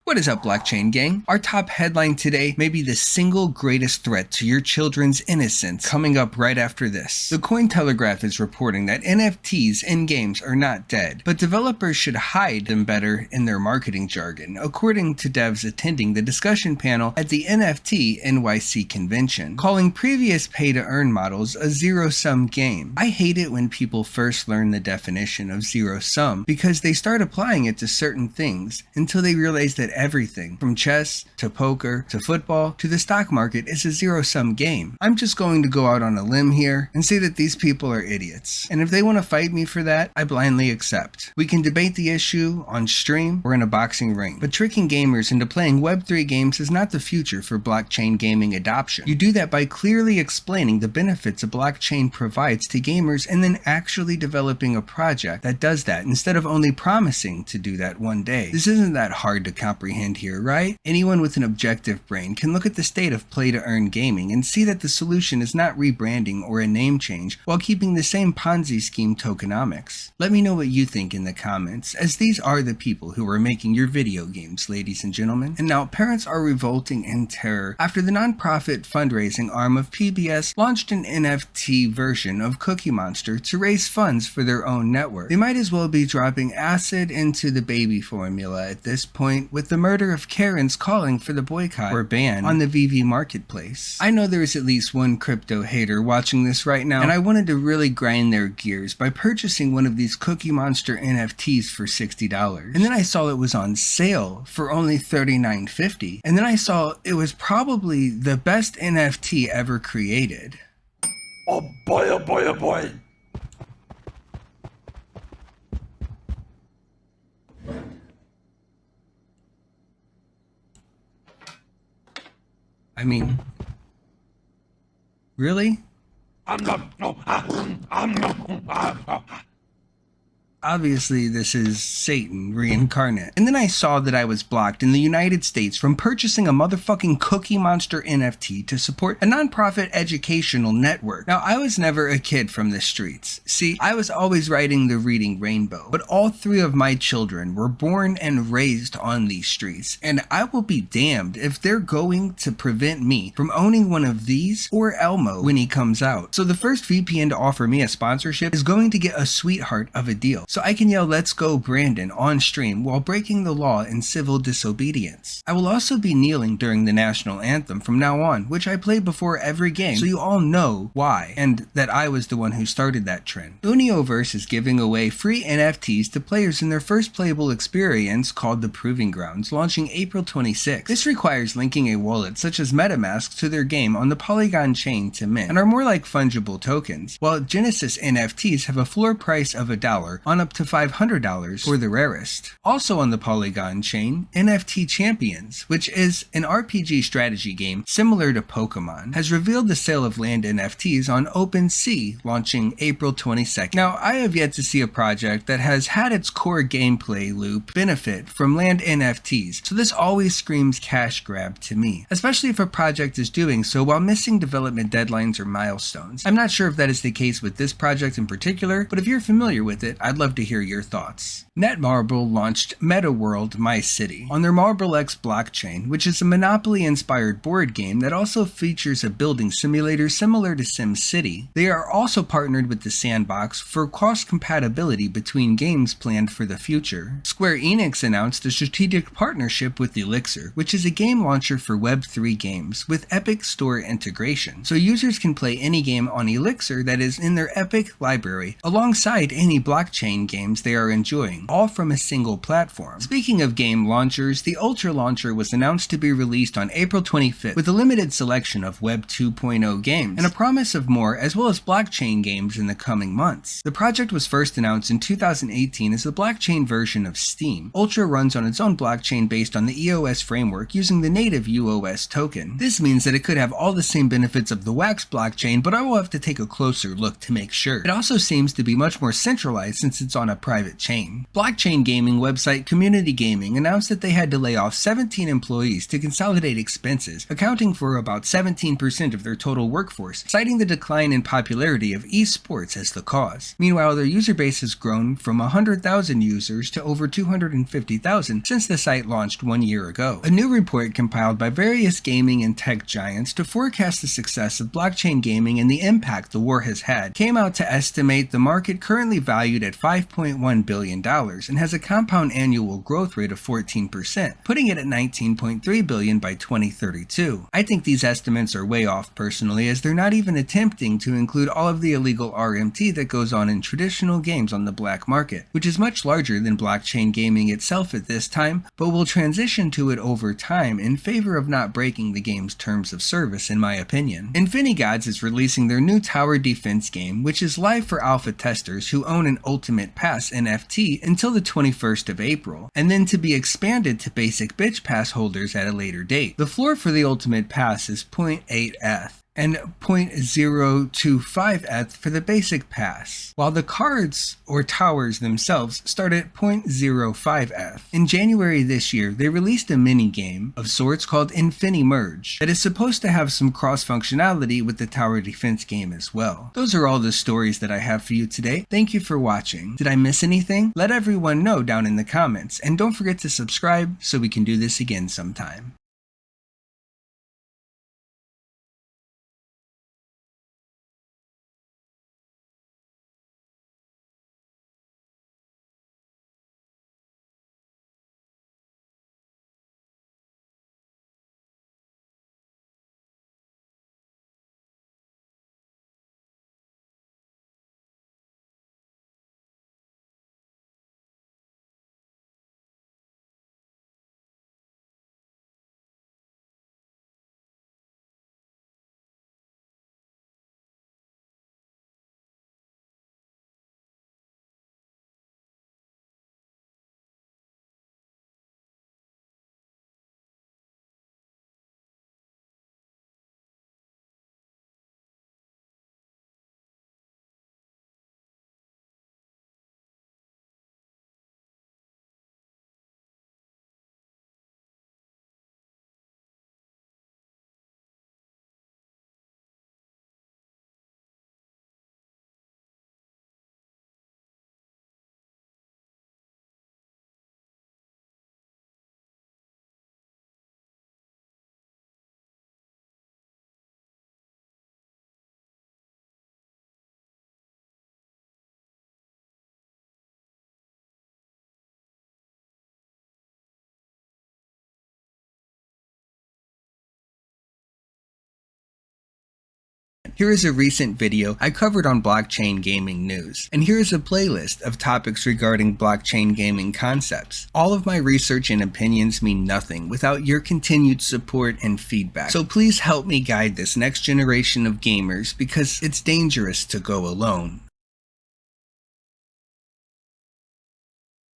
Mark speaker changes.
Speaker 1: What is up, blockchain gang? Our top headline today may be the single greatest threat to your children's innocence, coming up right after this. The CoinTelegraph is reporting that NFTs in games are not dead, but developers should hide them better in their marketing jargon, according to devs attending the discussion panel at the NFT NYC convention, calling previous pay-to-earn models a zero-sum game. I hate it when people first learn the definition of zero-sum because they start applying it to certain things until they realize that everything, from chess to poker to football to the stock market, is a zero-sum game. I'm just going to go out on a limb here and say that these people are idiots. And if they want to fight me for that, I blindly accept. We can debate the issue on stream or in a boxing ring, but tricking gamers into playing Web3 games is not the future for blockchain gaming adoption. You do that by clearly explaining the benefits a blockchain provides to gamers and then actually developing a project that does that instead of only promising to do that one day. This isn't that hard to comprehend here, right? Anyone with an objective brain can look at the state of play-to-earn gaming and see that the solution is not rebranding or a name change while keeping the same Ponzi scheme tokenomics. Let me know what you think in the comments, as these are the people who are making your video games, ladies and gentlemen. And now, parents are revolting in terror after the nonprofit fundraising arm of PBS launched an NFT version of Cookie Monster to raise funds for their own network. They might as well be dropping acid into the baby formula at this point, with the murder of Karens calling for the boycott or ban on the VV marketplace. I know there is at least one crypto hater watching this right now, and I wanted to really grind their gears by purchasing one of these Cookie Monster NFTs for $60. And then I saw it was on sale for only $39.50. And then I saw it was probably the best NFT ever created.
Speaker 2: Oh boy, oh boy, oh boy.
Speaker 1: I mean, really? Obviously, this is Satan reincarnate. And then I saw that I was blocked in the United States from purchasing a motherfucking Cookie Monster NFT to support a nonprofit educational network. Now, I was never a kid from the streets. See, I was always riding the reading rainbow, but all three of my children were born and raised on these streets, and I will be damned if they're going to prevent me from owning one of these or Elmo when he comes out. So the first VPN to offer me a sponsorship is going to get a sweetheart of a deal, so I can yell "Let's go Brandon" on stream while breaking the law in civil disobedience. I will also be kneeling during the national anthem from now on, which I play before every game, so you all know why, and that I was the one who started that trend. Unioverse is giving away free NFTs to players in their first playable experience called the Proving Grounds, launching April 26. This requires linking a wallet such as MetaMask to their game on the Polygon chain to mint, and are more like fungible tokens, while Genesis NFTs have a floor price of $1 on up to $500 for the rarest. Also on the Polygon chain, NFT Champions, which is an RPG strategy game similar to Pokemon, has revealed the sale of land NFTs on OpenSea, launching April 22nd. Now, I have yet to see a project that has had its core gameplay loop benefit from land NFTs, so this always screams cash grab to me, especially if a project is doing so while missing development deadlines or milestones. I'm not sure if that is the case with this project in particular, but if you're familiar with it, I'd love to hear your thoughts. Netmarble launched MetaWorld MyCity on their Marble X blockchain, which is a Monopoly-inspired board game that also features a building simulator similar to SimCity. They are also partnered with the Sandbox for cross-compatibility between games planned for the future. Square Enix announced a strategic partnership with Elixir, which is a game launcher for Web3 games with Epic Store integration, so users can play any game on Elixir that is in their Epic library alongside any blockchain games they are enjoying, all from a single platform. Speaking of game launchers, the Ultra Launcher was announced to be released on April 25th with a limited selection of Web 2.0 games and a promise of more, as well as blockchain games in the coming months. The project was first announced in 2018 as the blockchain version of Steam. Ultra runs on its own blockchain based on the EOS framework using the native UOS token. This means that it could have all the same benefits of the Wax blockchain, but I will have to take a closer look to make sure. It also seems to be much more centralized since it's on a private chain. Blockchain gaming website Community Gaming announced that they had to lay off 17 employees to consolidate expenses, accounting for about 17% of their total workforce, citing the decline in popularity of esports as the cause. Meanwhile, their user base has grown from 100,000 users to over 250,000 since the site launched 1 year ago. A new report compiled by various gaming and tech giants to forecast the success of blockchain gaming and the impact the war has had came out to estimate the market currently valued at $5.1 billion and has a compound annual growth rate of 14%, putting it at $19.3 billion by 2032. I think these estimates are way off personally, as they're not even attempting to include all of the illegal RMT that goes on in traditional games on the black market, which is much larger than blockchain gaming itself at this time, but will transition to it over time in favor of not breaking the game's terms of service, in my opinion. Infinigods is releasing their new tower defense game, which is live for alpha testers who own an Ultimate Pass NFT until the 21st of April, and then to be expanded to basic bitch pass holders at a later date. The floor for the Ultimate Pass is 0.8 ETH and 0.025 ETH for the basic pass, while the cards or towers themselves start at 0.05 ETH. In January this year, they released a mini-game of sorts called Infinimerge that is supposed to have some cross-functionality with the tower defense game as well. Those are all the stories that I have for you today. Thank you for watching. Did I miss anything? Let everyone know down in the comments, and don't forget to subscribe so we can do this again sometime. Here is a recent video I covered on blockchain gaming news, and here is a playlist of topics regarding blockchain gaming concepts. All of my research and opinions mean nothing without your continued support and feedback, so please help me guide this next generation of gamers because it's dangerous to go alone.